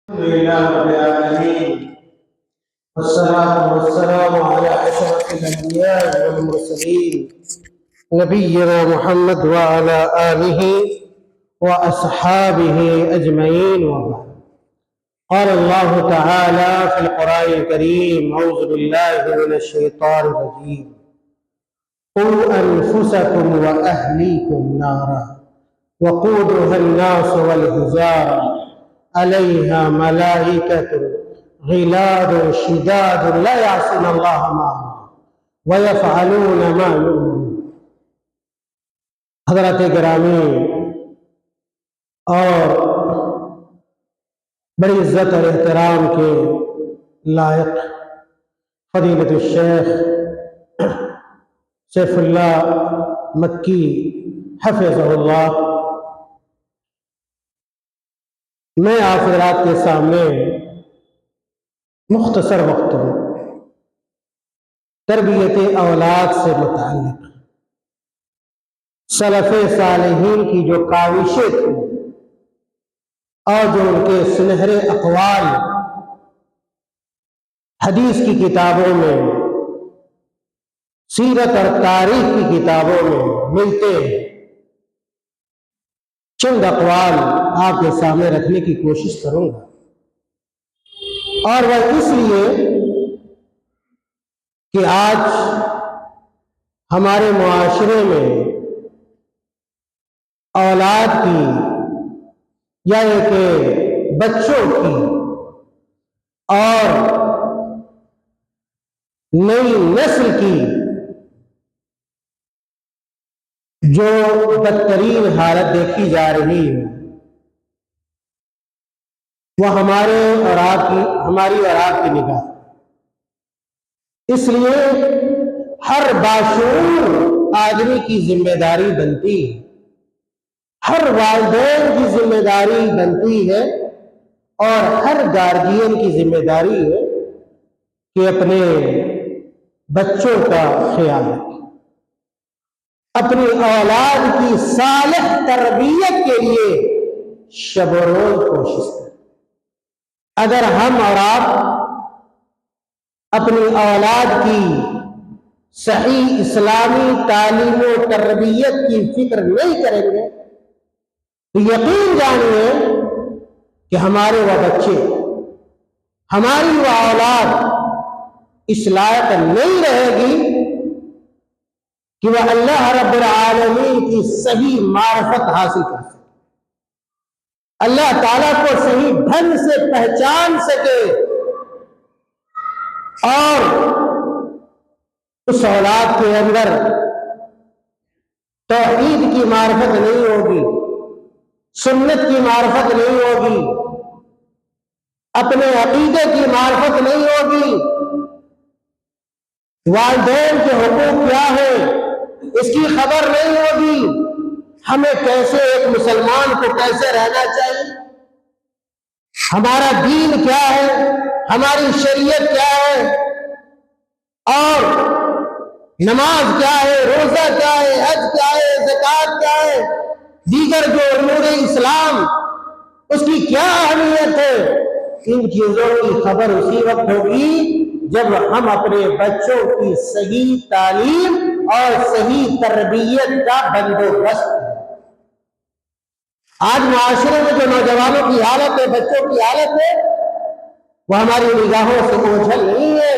الحمد لله رب العالمين، والصلاة والسلام على أشرف الأنبياء والمرسلين نبينا محمد وعلى آله وأصحابه أجمعين. وبعد، قال الله تعالى في القرآن الكريم: أعوذ بالله من الشيطان الرجيم، قوا أنفسكم وأهليكم نارا وقودها الناس والحجارة عليها ملائكة غلاظ شداد لا يعصون الله ما أمرهم ويفعلون ما يؤمرون. حضرات گرامی اور بڑی عزت اور احترام کے لائق فضیلت الشیخ سیف اللہ مکی حفظہ اللہ، میں آپ حضرات کے سامنے مختصر وقت میں تربیت اولاد سے متعلق سلف صالحین کی جو کاوشیں تھیں اور جو ان کے سنہرے اقوال حدیث کی کتابوں میں، سیرت اور تاریخ کی کتابوں میں ملتے ہیں، چند اقوال آپ کے سامنے رکھنے کی کوشش کروں گا. اور وہ اس لیے کہ آج ہمارے معاشرے میں اولاد کی یا کہ بچوں کی اور نئی نسل کی جو بدترین حالت دیکھی جا رہی ہے، وہ ہماری اور آپ کی نگاہ. اس لیے ہر باشعور آدمی کی ذمہ داری بنتی ہے، ہر والدین کی ذمہ داری بنتی ہے اور ہر گارجین کی ذمہ داری ہے کہ اپنے بچوں کا خیال رکھے، اپنی اولاد کی صالح تربیت کے لیے شب و روز کوشش کریں. اگر ہم اور آپ اپنی اولاد کی صحیح اسلامی تعلیم و تربیت کی فکر نہیں کریں گے تو یقین جانیے کہ ہمارے وہ بچے، ہماری وہ اولاد اس لائق نہیں رہے گی کہ وہ اللہ رب العالمین کی صحیح معرفت حاصل کر سکے، اللہ تعالیٰ کو صحیح ڈھنگ سے پہچان سکے، اور اس اولاد کے اندر توحید کی معرفت نہیں ہوگی، سنت کی معرفت نہیں ہوگی، اپنے عقیدے کی معرفت نہیں ہوگی، والدین کے حقوق کیا ہے اس کی خبر نہیں ہوگی، ہمیں کیسے ایک مسلمان کو کیسے رہنا چاہیے، ہمارا دین کیا ہے، ہماری شریعت کیا ہے، اور نماز کیا ہے، روزہ کیا ہے، حج کیا ہے، زکوٰۃ کیا ہے، دیگر جو امور اسلام اس کی کیا اہمیت ہے، ان چیزوں کی خبر اسی وقت ہوگی جب ہم اپنے بچوں کی صحیح تعلیم اور صحیح تربیت کا بندوبست کریں. آج معاشرے میں جو نوجوانوں کی حالت ہے، بچوں کی حالت ہے، وہ ہماری نگاہوں سے اوجھل نہیں ہے.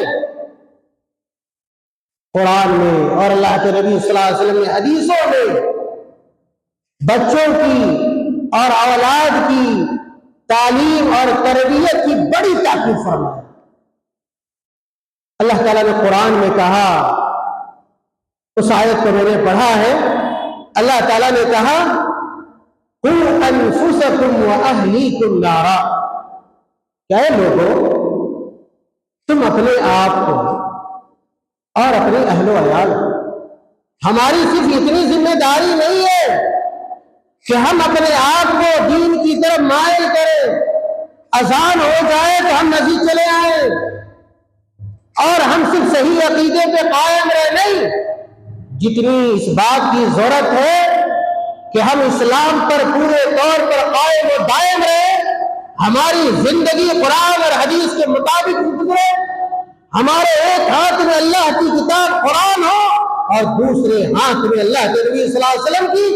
قرآن میں اور اللہ کے نبی صلی اللہ علیہ وسلم نے حدیثوں میں بچوں کی اور اولاد کی تعلیم اور تربیت کی بڑی تاکید فرمائی. اللہ تعالیٰ نے قرآن میں کہا، اس آیت کو میں نے پڑھا ہے، اللہ تعالیٰ نے کہا قُوْ أَنفُسَكُمْ وَأَهْلِيكُمْ نَارًا، کیا لوگوں، تم اپنے آپ کو اور اپنے اہل و عیال کو، ہماری صرف اتنی ذمہ داری نہیں ہے کہ ہم اپنے آپ کو دین کی طرف مائل کریں، اذان ہو جائے تو ہم مسجد چلے آئیں اور ہم صرف صحیح عقیدے پہ قائم رہے. نہیں، جتنی اس بات کی ضرورت ہے کہ ہم اسلام پر پورے طور پر قائم و دائم رہے، ہماری زندگی قرآن اور حدیث کے مطابق گزرے، ہمارے ایک ہاتھ میں اللہ کی کتاب قرآن ہو اور دوسرے ہاتھ میں اللہ کے نبی صلی اللہ علیہ وسلم کی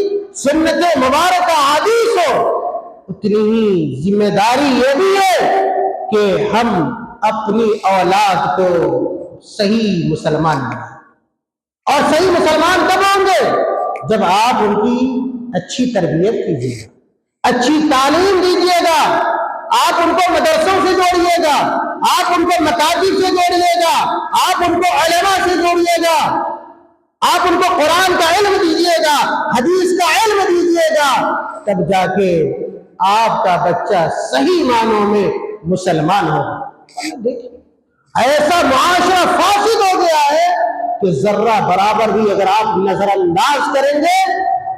سنت مبارکہ حدیث ہو، اتنی ہی ذمہ داری یہ بھی ہے کہ ہم اپنی اولاد کو صحیح مسلمان بنائیں۔ اور صحیح مسلمان کب ہوں گے؟ جب آپ ان کی اچھی تربیت کیجیے گا، اچھی تعلیم دیجیے گا، آپ ان کو مدرسوں سے جوڑیے گا، آپ ان کو مکاتب سے جوڑیے گا، آپ ان کو علماء سے جوڑیے گا، آپ ان کو قرآن کا علم دیجیے گا، حدیث کا علم دیجیے گا، تب جا کے آپ کا بچہ صحیح معنوں میں مسلمان ہوگا۔ دیکھیے ایسا معاشرہ فاسد ہو گیا ہے کہ ذرہ برابر بھی اگر آپ نظر انداز کریں گے،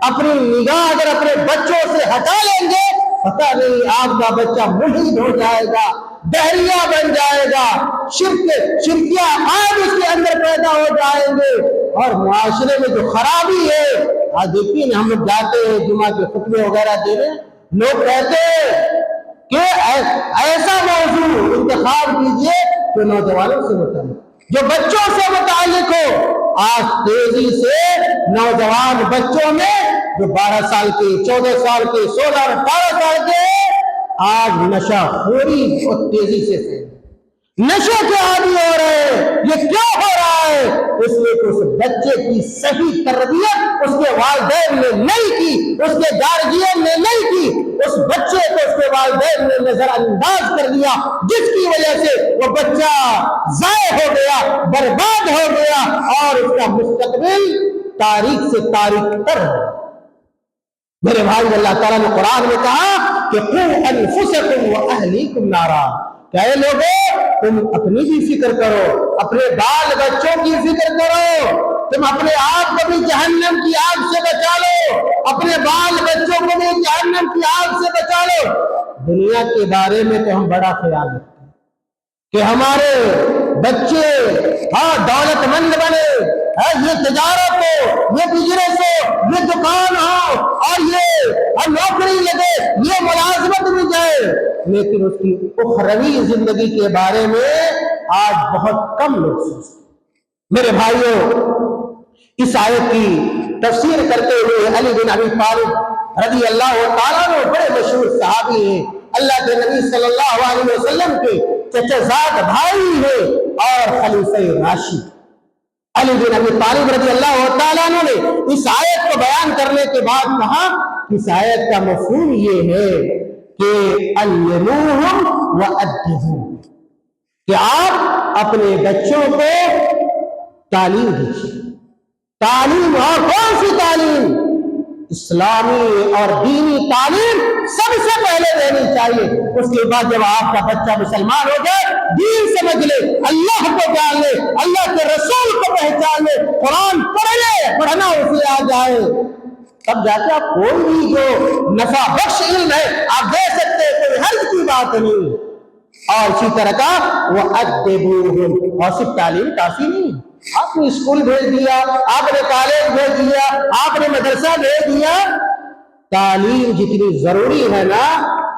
اپنی نگاہ اگر اپنے بچوں سے ہٹا لیں گے، پتہ نہیں آپ کا بچہ ملحد ہو جائے گا، دہریہ بن جائے گا، شرکیہ عقائد اس کے اندر پیدا ہو جائیں گے، اور معاشرے میں جو خرابی ہے، آج دیکھیے نا ہم لوگ جاتے ہیں جمعہ کے خطبے وغیرہ دینے، لوگ کہتے ہیں کہ ایسا موضوع انتخاب کیجئے جو نوجوانوں سے متعلق، جو بچوں سے متعلق ہو۔ آج تیزی سے نوجوان بچوں میں جو 12 سال کے، 14 سال کے، 16 اور 18 سال کے، آج نشہ خوری بہت تیزی سے نشے کے عادی ہو رہے ہیں۔ یہ کیوں ہو رہا ہے؟ اس لیے کہ اس بچے کی صحیح تربیت اس کے والدین نے نہیں کی، اس کے گارجین نے نہیں کی، اس بچے کو اس کے والدین نے نظر انداز کر دیا، جس کی وجہ سے وہ بچہ ضائع ہو گیا، برباد ہو گیا، اور اس کا مستقبل تاریخ سے تاریخ تر ہے۔ میرے بھائی، اللہ تعالیٰ نے قرآن میں کہا کہ قُوْ أَنفُسَكُمْ وَأَهْلِيكُمْ نَارًا، کہ اے لوگوں تم اپنی بھی فکر کرو، اپنے بال بچوں کی فکر کرو، تم اپنے آپ کو بھی جہنم کی آگ سے بچا لو، اپنے بال بچوں کو بھی جہنم کی آگ سے بچا لو۔ دنیا کے بارے میں تو ہم بڑا خیال رکھتے ہیں کہ ہمارے بچے دولت مند بنے، یہ تجارت ہو، یہ بزنس ہو، یہ دکان ہو، اور یہ نوکری لگے، یہ ملازمت بھی جائے، لیکن اس کی اخروی زندگی کے بارے میں آج بہت کم لوگ سوچتے ہیں۔ میرے بھائیوں، اس آیت کی تفسیر کرتے ہوئے علی بن ابی طالب رضی اللہ تعالیٰ عنہ بڑے مشہور صحابی ہیں، اللہ کے نبی صلی اللہ علیہ وسلم کے چچا زاد بھائی ہیں اور خلیفہ راشد علی بن ابی طالب رضی اللہ تعالیٰ عنہ نے اس آیت کو بیان کرنے کے بعد کہا، اس آیت کا مفہوم یہ ہے کہ علموہم وادبوہم، کہ آپ اپنے بچوں کو تعلیم دیجیے۔ تعلیم، اور کون سی تعلیم؟ اسلامی اور دینی تعلیم سب سے پہلے دینی چاہیے۔ اس کے بعد جب آپ کا بچہ مسلمان ہو جائے، دین سمجھ لے، اللہ کو جان لے، اللہ کے رسول کو پہچان لے، قرآن پڑھ لے، پڑھنا اسے آ جائے، تب جا کے آپ کوئی بھی جو نفع بخش علم ہے آپ دے سکتے ہیں، کوئی حرج کی بات نہیں۔ اور اسی طرح کا وَأَدِّبُوهُمْ، اور صرف تعلیم کافی نہیں، آپ نے اسکول بھیج دیا، آپ نے کالج بھیج دیا، آپ نے مدرسہ بھیج دیا، تعلیم جتنی ضروری ہے نا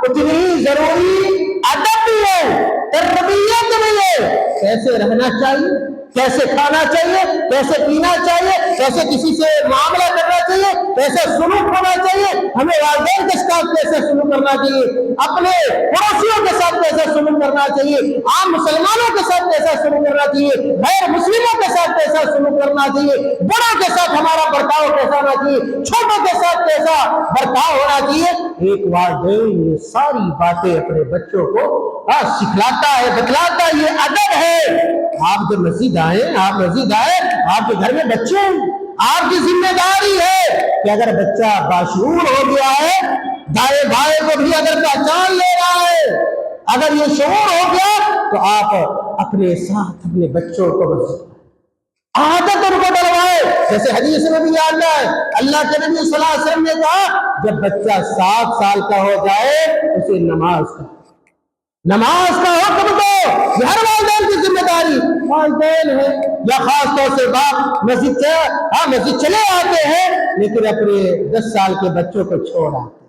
اتنی ہی ضروری ادب بھی ہے، تربیت بھی ہے، کیسے رہنا چاہیے، کیسے کھانا چاہیے، کیسے پینا چاہیے، کیسے کسی سے معاملہ کرنا چاہیے، کیسے سلوک ہونا چاہیے، ہمیں والدین کے ساتھ کیسے سلوک کرنا چاہیے، اپنے پڑوسیوں کے ساتھ کیسے سلوک کرنا چاہیے، عام مسلمانوں کے ساتھ کیسا سلوک کرنا چاہیے، غیر مسلموں کے ساتھ کیسا سلوک کرنا چاہیے، بڑوں کے ساتھ ہمارا برتاؤ کیسا ہونا چاہیے، چھوٹوں کے ساتھ کیسا برتاؤ ہونا چاہیے۔ ایک والدین یہ ساری باتیں اپنے بچوں کو سکھلاتا ہے، بتلاتا ہے، یہ ادب ہے۔ آپ جب مسجد آئے، آپ کے گھر میں بچے ہیں، آپ کی ذمہ داری ہے کہ اگر بچہ باشعور ہو گیا ہے، دائیں بائیں کو بھی اگر پہچان لے رہا ہے، اگر یہ شعور ہو گیا، تو آپ اپنے ساتھ اپنے بچوں کو عادت ان کو ڈلوائے۔ جیسے حدیث میں بھی آتا ہے، اللہ کے نبی صلی اللہ علیہ وسلم نے کہا جب بچہ 7 سال کا ہو جائے اسے نماز کا حکم دو۔ یہ ہر والدین کی ذمہ داری، والدین ہے یا خاص طور سے باپ مسجد چلے آتے ہیں لیکن اپنے 10 سال کے بچوں کو چھوڑ آتے ہیں،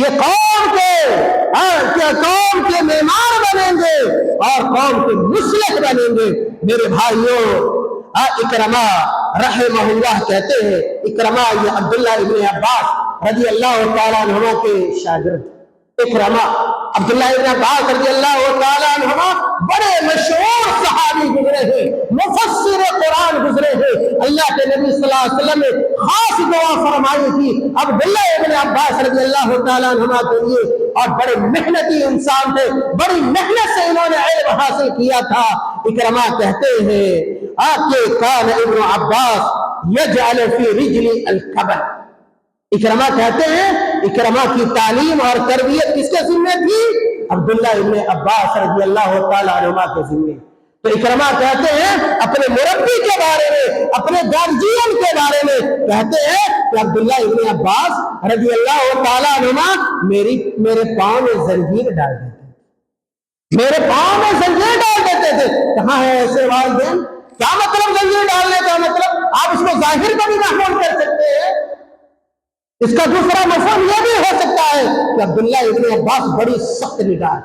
یہ قوم کے معمار بنیں گے اور قوم کے مصلح بنیں گے۔ میرے بھائیوں، اکرمہ رحمہ اللہ کہتے ہیں، اکرمہ یہ عبداللہ ابن عباس رضی اللہ تعالیٰ عنہما کے شاگرد۔ اکرمہ عبداللہ ابن عباس رضی اللہ تعالیٰ عنہما بڑے مشہور صحابی گزرے ہیں، مفسر قرآن گزرے ہیں۔ اللہ کے نبی صلی اللہ علیہ وسلم نے خاص دعا فرمائی تھی عبداللہ ابن عباس رضی اللہ تعالیٰ عنہما کے لیے، اور بڑے محنتی انسان تھے، بڑی محنت سے انہوں نے علم حاصل کیا تھا۔ اکرمہ کہتے ہیں کہ کان ابن عباس یجعل فی رجل الکبل۔ اکرمہ کہتے ہیں اکرمہ کی تعلیم اور تربیت کس کے ذمہ تھی؟ عبداللہ ابن عباس رضی اللہ تعالیٰ عنہما کے ذمہ۔ تو اکرمہ کہتے ہیں اپنے مربی کے بارے میں، اپنے گارجین کے بارے میں کہتے ہیں کہ عبداللہ ابن عباس رضی اللہ تعالیٰ عنہما میرے پاؤں میں زنجیر ڈال دیتے تھے، میرے پاؤں میں زنجیر ڈال دیتے تھے۔ کہاں ہے ایسے والدین؟ کیا مطلب زنجیر ڈالنے کا مطلب؟ آپ اس کو ظاہر کا بھی محمول کر سکتے ہیں۔ اس کا دوسرا مفہوم یہ بھی ہو سکتا ہے کہ عبداللہ ابن عباس بڑی سخت نگاہ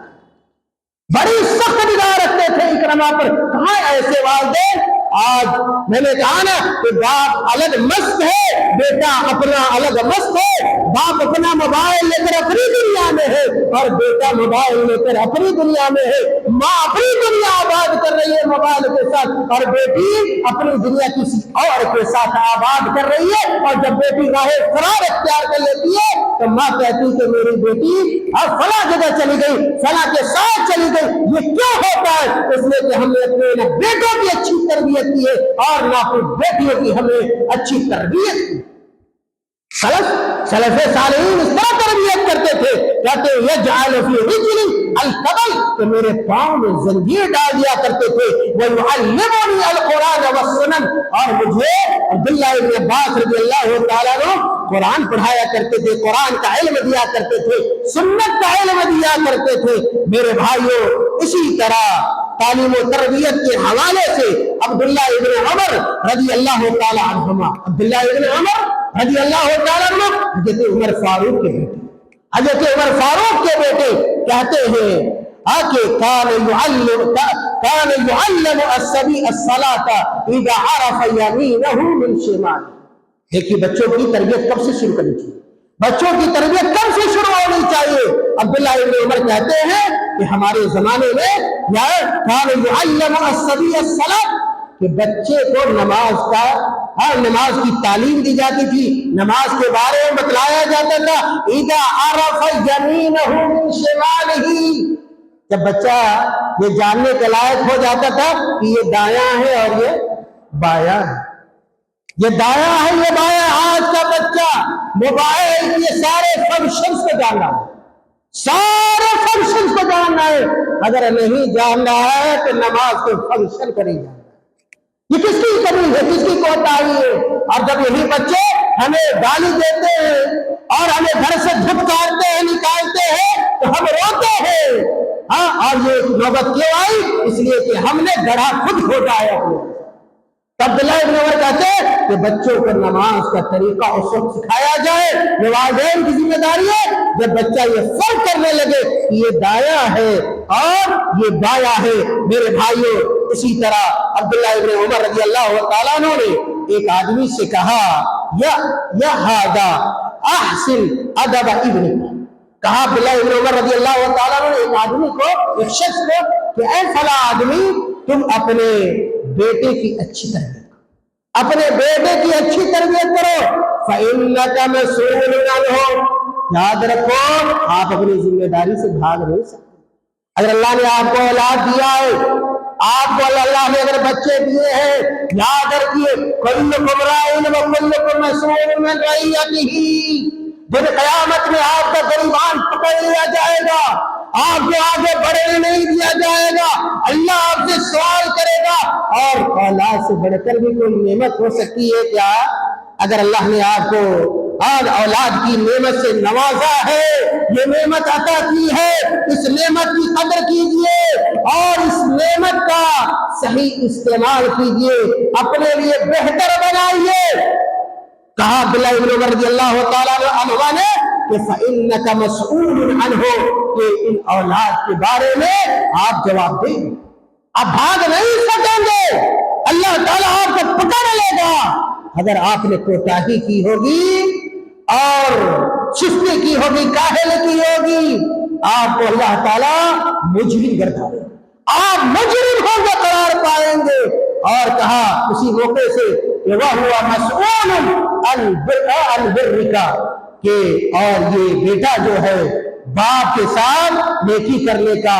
رکھتے تھے اکرمہ پر۔ کہاں ایسے والدین؟ آج میں نے کہا نا کہ باپ الگ مست ہے، بیٹا اپنا الگ مست ہے، باپ اپنا موبائل لے کر اپنی دنیا میں ہے اور بیٹا موبائل لے کر اپنی دنیا میں ہے، ماں اپنی دنیا آباد کر رہی ہے موبائل کے ساتھ اور بیٹی اپنی دنیا کسی اور کے ساتھ آباد کر رہی ہے۔ اور جب بیٹی راہ فرار اختیار کر لیتی ہے تو ماں کہتی کہ میری بیٹی اب فلاں جگہ چلی گئی، فلاں کے ساتھ چلی گئی۔ یہ کیوں ہوتا ہے؟ اس لیے کہ ہم نے اپنے بیٹوں کی اچھی تربیت کی ہے اور نہ اپنی بیٹیوں کی ہمیں اچھی تربیت کی۔ سلف صالحین اس طرح تربیت کرتے تھے، کہتے یجعل فی رجل الکبل، کہ میرے پاؤں میں زنجیر ڈال دیا کرتے تھے۔ وَيُعَلِّمُنِي الْقُرْآنَ وَالسُّنَنَ، اور مجھے عبداللہ ابن عباس رضی اللہ تعالیٰ عنہ قرآن پڑھایا کرتے تھے، قرآن کا علم دیا کرتے تھے، سنت کا علم دیا کرتے تھے۔ میرے بھائیوں، اسی طرح تعلیم و تربیت کے حوالے سے عبداللہ ابن عمر رضی اللہ تعالیٰ عنہما، عبداللہ ابن عمر رضی اللہ تعالیٰ عنہ حضرت عمر فاروق کے بیٹے، حضرت عمر فاروق کے بیٹے کہتے ہیں کہ کان يعلم الصبي الصلاة اذا عرف يمينه من شماله۔ دیکھیے بچوں کی تربیت کب سے شروع کرنی چاہیے؟ بچوں کی تربیت کب سے شروع ہونی چاہیے؟ عبداللہ ابن عمر کہتے ہیں کہ ہمارے زمانے میں کان يعلم الصبي الصلاة، کہ بچے کو نماز کی تعلیم دی جاتی تھی، نماز کے بارے میں بتلایا جاتا تھا۔ اذا عرف يمينه من شماله، جب بچہ یہ جاننے کے لائق ہو جاتا تھا کہ یہ دایاں ہے اور یہ بایاں ہے، یہ دایاں ہے یہ بایاں۔ آج کا بچہ موبائل کے سارے فنکشنز کو جان رہا ہے، سارے فنکشنز کو جان رہا ہے۔ اگر نہیں جان رہا ہے تو نماز کے فنکشن کو نہیں جان رہا۔ یہ کس کی کمی ہے، کس کی کوتاہی ہے؟ اور جب یہی بچے ہمیں گالی دیتے ہیں اور ہمیں گھر سے دھتکارتے ہیں، نکالتے ہیں تو ہم روتے ہیں۔ اور یہ نوبت کیوں آئی؟ اس لیے کہ ہم نے گڑھا خود کھوٹا ہے اپنے۔ عبداللہ ابن عمر کہتے ہیں کہ بچوں کو نماز کا طریقہ اس وقت سکھایا جائے، یہ والدین کی ذمہ داری ہے۔ جب بچہ یہ فرق کرنے لگے کہ یہ دایاں ہے اور یہ بایاں ہے۔ میرے بھائیوں، اسی طرح عبداللہ ابن عمر رضی اللہ تعالیٰ عنہ نے ایک آدمی سے کہا یا ہادا احسن ادب ابنک، کہا عبداللہ ابن عمر رضی اللہ تعالیٰ عنہ نے ایک آدمی کو، ایک شخص کو، کہ اے فلاں آدمی تم اپنے بیٹے کی اچھی تربیت کرو، اپنے بیٹے کی اچھی تربیت کرو۔ فَإِنَّكَ مَسْئُولٌ عَنْهُ، یاد رکھو آپ اپنی ذمہ داری سے بھاگ نہیں سکتے۔ اگر اللہ نے آپ کو اولاد دیا ہے، آپ کو اللہ نے اگر بچے دیے ہیں، یاد رکھیے كُلُّكُمْ رَاعٍ وَكُلُّكُمْ مَسْئُولٌ عَنْ رَعِيَّتِهِ۔ جب قیامت میں آپ کا گریبان پکڑ لیا جائے گا، آپ کو آگے بڑھنے نہیں دیا جائے گا، اللہ آپ سے سوال کرے گا۔ اور اولاد سے بڑھ کر بھی کوئی نعمت ہو سکتی ہے کیا؟ اگر اللہ نے آپ کو اولاد کی نعمت سے نوازا ہے، یہ نعمت عطا کی ہے، اس نعمت کی قدر کیجئے اور اس نعمت کا صحیح استعمال کیجئے، اپنے لیے بہتر بنائیے۔ کہا عبداللہ ابن عمر رضی اللہ تعالیٰ عنہ نے کہ فَإِنَّكَ مَسْئُولٌ عَنْهُ، کہ ان اولاد کے بارے میں آپ جواب دیں گے، آپ بھاگ نہیں سکیں گے، اللہ تعالیٰ آپ کو پکڑ لے گا اگر آپ نے کوتاہی کی ہوگی اور سستی کی ہوگی، کاہلی کی ہوگی، آپ کو اللہ تعالیٰ مجرم گردانے گا، آپ مجرم ہوں گے قرار پائیں گے۔ اور کہا اسی موقع سے کہ وَهُوَ مَسْئُولٌ عَنْ بِرِّكَ، کہ اور یہ بیٹا جو ہے باپ کے ساتھ نیکی کرنے کا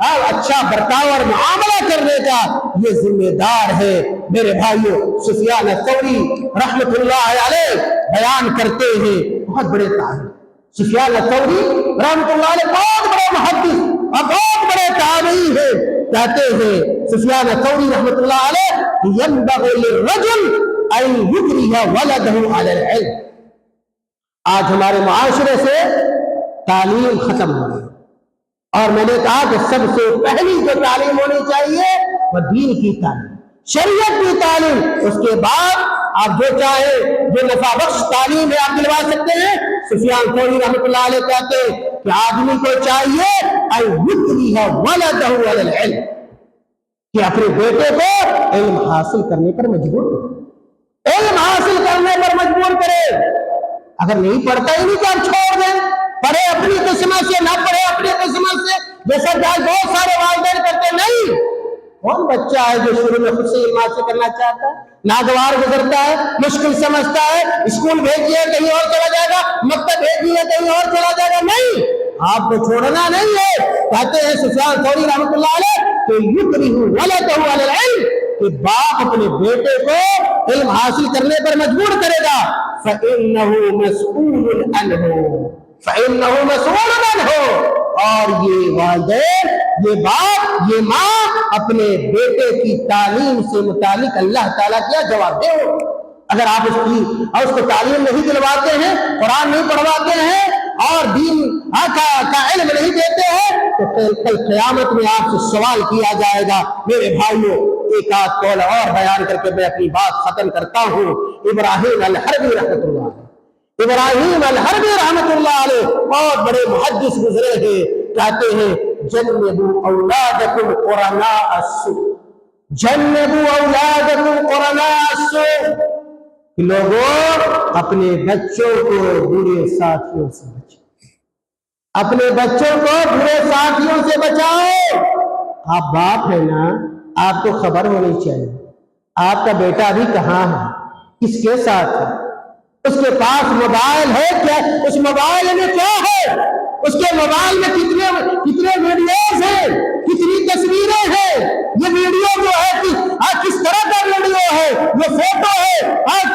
اور اچھا برتاؤ اور معاملہ کرنے کا یہ ذمہ دار ہے۔ میرے بھائیو، سفیان الثوری رحمت اللہ علیہ بیان کرتے ہیں، بہت بڑے تابعی سفیان الثوری رحمت اللہ علیہ بہت بڑے محدث اور بہت بڑے تابعی ہیں، کہتے ہیں سفیان الثوری رحمت اللہ علیہ ينبغي للرجل ان يكره ولده على العلم۔ آج ہمارے معاشرے سے تعلیم ختم ہو گئی، اور میں نے کہا کہ سب سے پہلی جو تعلیم ہونی چاہیے وہ دین کی تعلیم، شریعت کی تعلیم، اس کے بعد آپ جو چاہے جو نفع بخش تعلیم ہے آپ دلوا سکتے ہیں۔ سفیان ثوری رحمۃ اللہ علیہ کہتے ہیں کہ آدمی کو چاہیے ان یکرہ ولدہ علی العلم، کہ اپنے بیٹے کو علم حاصل کرنے پر مجبور کرے، علم حاصل کرنے پر مجبور کرے۔ اگر نہیں پڑھتا ہی نہیں تو آپ چھوڑ دیں، پڑھے اپنی قسمت سے، نہ پڑھے اپنی قسمت سے، جیسا کہ بہت سارے والدین کرتے۔ نہیں، کون بچہ ہے جو شروع میں خود سے علم حاصل کرنا چاہتا ہے؟ ناگوار گزرتا ہے، مشکل سمجھتا ہے، اسکول بھیجیے کہیں اور چلا جائے گا، مکتب بھیجیے کہیں اور چلا جائے گا۔ نہیں، آپ کو چھوڑنا نہیں ہے۔ کہتے ہیں سفیان ثوری رحمۃ اللہ علیہ کہ یکرہ ولدہ علی العلم، کہ باپ اپنے بیٹے کو علم حاصل کرنے پر مجبور کرے گا۔ فَإِنَّهُ مَسْئُولٌ عَنْهُ، فَإِنَّهُ مَسْئُولٌ عَنْهُ، اور یہ والدین، یہ باپ، یہ ماں اپنے بیٹے کی تعلیم سے متعلق اللہ تعالیٰ کیا جواب دے ہو۔ اگر آپ اس کو تعلیم نہیں دلواتے ہیں، قرآن نہیں پڑھواتے ہیں اور دین کا علم نہیں دیتے ہیں تو کل قیامت میں آپ سے سوال کیا جائے گا۔ میرے بھائیوں، ایک آدھ قول اور بیان کر کے میں اپنی بات ختم کرتا ہوں۔ ابراہیم الحربی رحمۃ اللہ علیہ، ابراہیم الحربی رحمۃ اللہ علیہ بہت بڑے محدث گزرے ہیں، کہتے ہیں جنبوا اولادکم قرناء السوء، جنبوا اولادکم قرناء السوء، کہ لوگوں اپنے بچوں کو برے ساتھیوں سے بچاؤ، اپنے بچوں کو برے ساتھیوں سے بچاؤ۔ آپ باپ ہیں نا، آپ کو خبر ہونی چاہیے آپ کا بیٹا ابھی کہاں ہے، کس کے ساتھ ہے، اس کے پاس موبائل ہے کیا، اس موبائل میں کیا ہے، اس کے موبائل میں کتنے ویڈیوز ہیں، کتنی تصویریں ہیں، یہ ویڈیو جو ہے کس طرح کا ویڈیو ہے، یہ فوٹو ہے،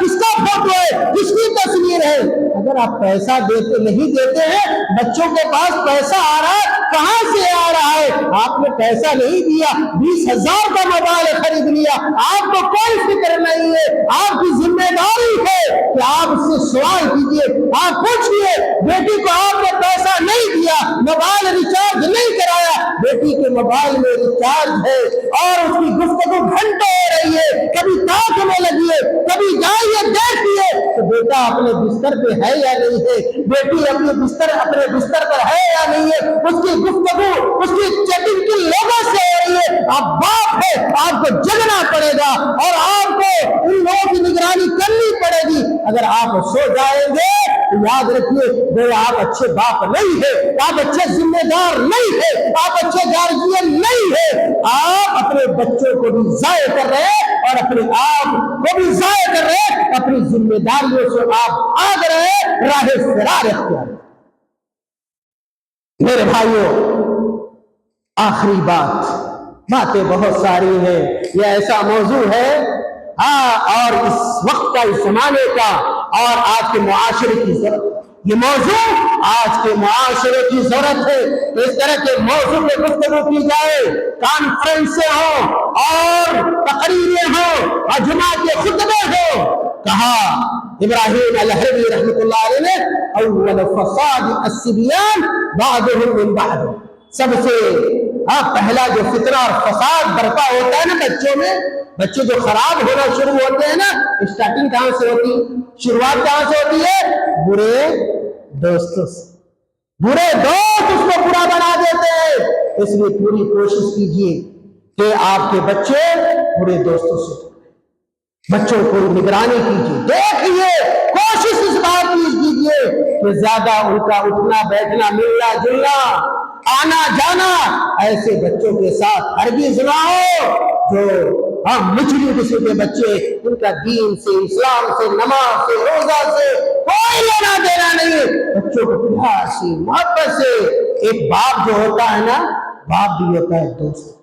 کس کا فوٹو ہے، کس کی تصویر ہے۔ اگر آپ پیسہ نہیں دیتے ہیں، بچوں کے پاس پیسہ آ رہا ہے، کہاں سے آ رہا ہے؟ آپ نے پیسہ نہیں دیا، 20,000 کا موبائل خرید لیا، آپ کو کوئی فکر نہیں ہے۔ آپ کی ذمہ داری ہے کہ آپ اس سے سوال کیجئے، آپ پوچھئے، بیٹی کو آپ نے پیسہ نہیں دیا، موبائل ریچارج نہیں کرایا، بیٹی کے موبائل میں ریچارج ہے اور اس کی گفتگو گھنٹوں ہو رہی ہے، کبھی تاکنے لگی ہے، کبھی جائیے دیکھیے تو بیٹا اپنے بستر پہ ہے یا نہیں ہے، بیٹی اپنے بستر پر ہے یا نہیں ہے، اس کی گفتگو، اس کی چیٹنگ کی لوگوں سے ہو رہی ہے۔ آپ باپ ہے، آپ کو جگنا پڑے گا اور آپ کو ان لوگوں کی نگرانی کرنی پڑے گی۔ اگر آپ سو جائیں گے تو یاد رکھیے گویا آپ اچھے باپ نہیں ہے، آپ اچھے ذمہ دار نہیں ہے، آپ اچھے گارجین نہیں ہے، آپ اپنے بچوں کو بھی ضائع کر رہے ہیں اور اپنے آپ کو بھی ضائع کر رہے ہیں، اپنی ذمہ داریوں سے آپ بھاگ رہے ہیں، راہ فرار اختیار۔ میرے بھائیوں، آخری باتیں بہت ساری ہیں، یہ ایسا موضوع ہے اور اس وقت کا، اس زمانے کا اور آج کے معاشرے کی ضرورت، یہ موضوع آج کے معاشرے کی ضرورت ہے۔ اس طرح کے موضوع پہ گفتگو کی جائے، کانفرنسیں ہوں اور تقریریں ہوں اور جمعہ کے خطبے ہوں۔ کہا ابراہیم الحربی رحمۃ اللہ علیہ نے اول فساد الصبیان بعضهم من بعض، سب سے پہلا جو فتنہ اور فساد برپا ہوتا ہے نا بچوں میں، بچے جو خراب ہونا شروع ہوتے ہیں نا، اسٹارٹنگ کہاں سے ہوتی ہے، شروعات کہاں سے ہوتی ہے؟ برے دوستوں سے، برے دوست اس کو برا بنا دیتے ہیں۔ اس لیے پوری کوشش کیجیے کہ آپ کے بچے برے دوستوں سے، بچوں کو نگرانی کیجیے، دیکھیے، کوشش اس بات کی کیجیے کہ زیادہ ان کا اٹھنا بیٹھنا، ملنا جلنا، آنا جانا ایسے بچوں کے ساتھ ہرگز نہ ہو جو نچلی قسم کے بچے، ان کا دین سے، اسلام سے، نماز سے، روزہ سے کوئی لینا دینا نہیں، بچوں کو پیار سے، محبت سے۔ ایک باپ جو ہوتا ہے نا، باپ بھی ہوتا ہے دوست،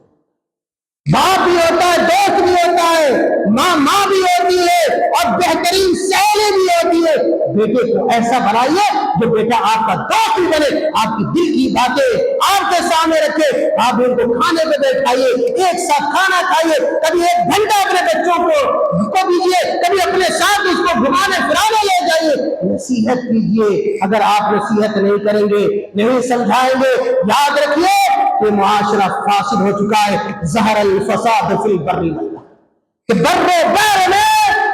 باپ بھی ہوتا ہے، دوست بھی ہوتا ہے، ماں بھی ہوتی ہے، اور بہترین سہیلی بھی ہوتی ہے۔ بیٹے کو ایسا بنائیے جو بیٹا آپ کا دوست بھی بنے، آپ کی دل کی باتیں آپ کے سامنے رکھے، آپ ان کو کھانے پہ بیٹھائیے، ایک ساتھ کھانا کھائیے، کبھی 1 گھنٹہ اپنے بچوں کو دیجیے، کبھی اپنے ساتھ اس کو گھمانے پھرانے لے جائیے، نصیحت کیجیے۔ اگر آپ نصیحت نہیں کریں گے، نہیں سمجھائیں گے، یاد رکھیے کہ معاشرہ فاسد ہو چکا ہے۔ ظہر الفساد فی البر والبحر، کہ بر و بحر میں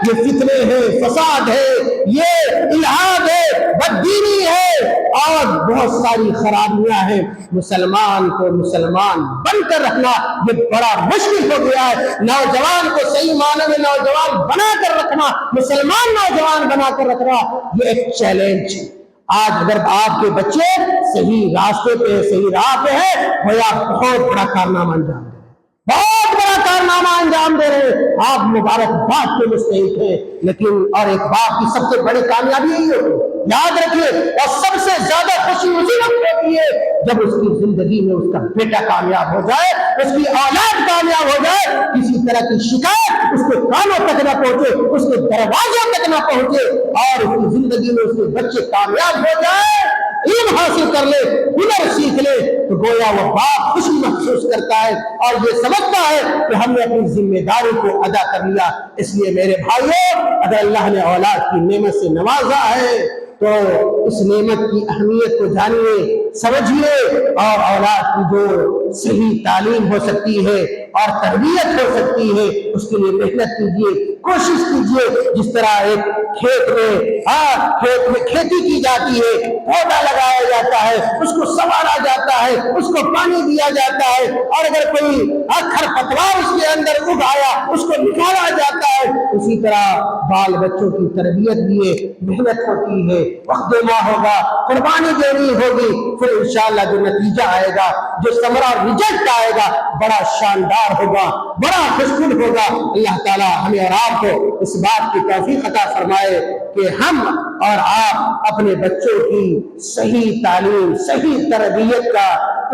یہ فتنے ہیں، فساد ہے، یہ الحاد ہے، بددینی ہے، اور بہت ساری خرابیاں ہیں۔ مسلمان کو مسلمان بن کر رکھنا یہ بڑا مشکل ہو گیا ہے۔ نوجوان کو صحیح معنی میں نوجوان بنا کر رکھنا، مسلمان نوجوان بنا کر رکھنا، یہ ایک چیلنج ہے۔ آج اگر آپ کے بچے صحیح راستے پہ، صحیح راہ پہ ہیں، وہ آپ بہت بڑا کارنامہ انجام دے رہے ہیں، بہت بڑا کارنامہ انجام دے رہے ہیں، آپ مبارکباد کے مستحق ہیں۔ لیکن اور ایک باپ کی سب سے بڑی کامیابی یہی ہوتی ہے، یاد رکھیے، اور سب سے زیادہ خوشی اسی وقت ہوتی ہے جب اس کی زندگی میں اس کا بیٹا کامیاب ہو جائے، اس کی اولاد کامیاب ہو جائے، کسی طرح کی شکایت اس کے کانوں تک نہ پہنچے، اس کے دروازوں تک نہ پہنچے، اور اس کی زندگی میں اس کے بچے کامیاب ہو جائے، علم حاصل کر لے، ہنر سیکھ لے، تو گویا وہ باپ خوشی محسوس کرتا ہے اور یہ سمجھتا ہے کہ ہم نے اپنی ذمہ داری کو ادا کر لیا۔ اس لیے میرے بھائیوں، اگر اللہ نے اولاد کی نعمت سے نوازا ہے تو اس نعمت کی اہمیت کو جانیے، سمجھیے، اور اولاد کی جو صحیح تعلیم ہو سکتی ہے اور تربیت ہو سکتی ہے، اس کے لیے محنت کیجیے، کوشش کیجیے۔ جس طرح ایک کھیت میں کھیتی کی جاتی ہے، پودا لگایا جاتا ہے، اس کو سنوارا جاتا ہے، اس کو پانی دیا جاتا ہے، اور اگر کوئی خرپتوار اس کے اندر اگ آیا اس کو نکالا جاتا ہے، اسی طرح بال بچوں کی تربیت لیے محنت ہوتی ہے، وقت دینا ہوگا، قربانی دینی ہوگی، پھر انشاءاللہ جو نتیجہ آئے گا، جو ثمرہ رزلٹ آئے گا، بڑا شاندار ہوگا، بڑا خوشگوار ہوگا۔ اللہ تعالی ہمیں اور آپ کو اس بات کی توفیق عطا فرمائے کہ ہم اور آپ اپنے بچوں کی صحیح تعلیم، صحیح تربیت کا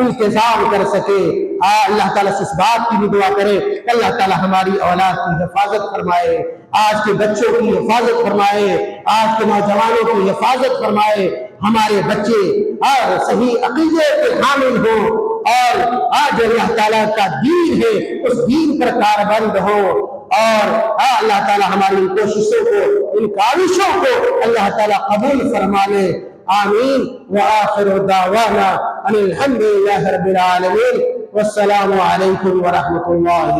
انتظام کر سکے۔ اللہ تعالیٰ سے اس بات کی بھی دعا کرے کہ اللہ تعالیٰ ہماری اولاد کی حفاظت فرمائے، آج کے بچوں کی حفاظت فرمائے، آج کے نوجوانوں کی حفاظت فرمائے، ہمارے بچے صحیح عقیدے کے حامل ہوں، اور آج اللہ تعالیٰ کا دین ہے اس دین پر کاربند ہو، اور اللہ تعالیٰ ہماری ان کوششوں کو، ان کاوشوں کو اللہ تعالیٰ قبول فرما لے۔ آمین۔ وآخر دعوانا ان الحمد للہ رب العالمین، والسلام علیکم ورحمۃ اللہ۔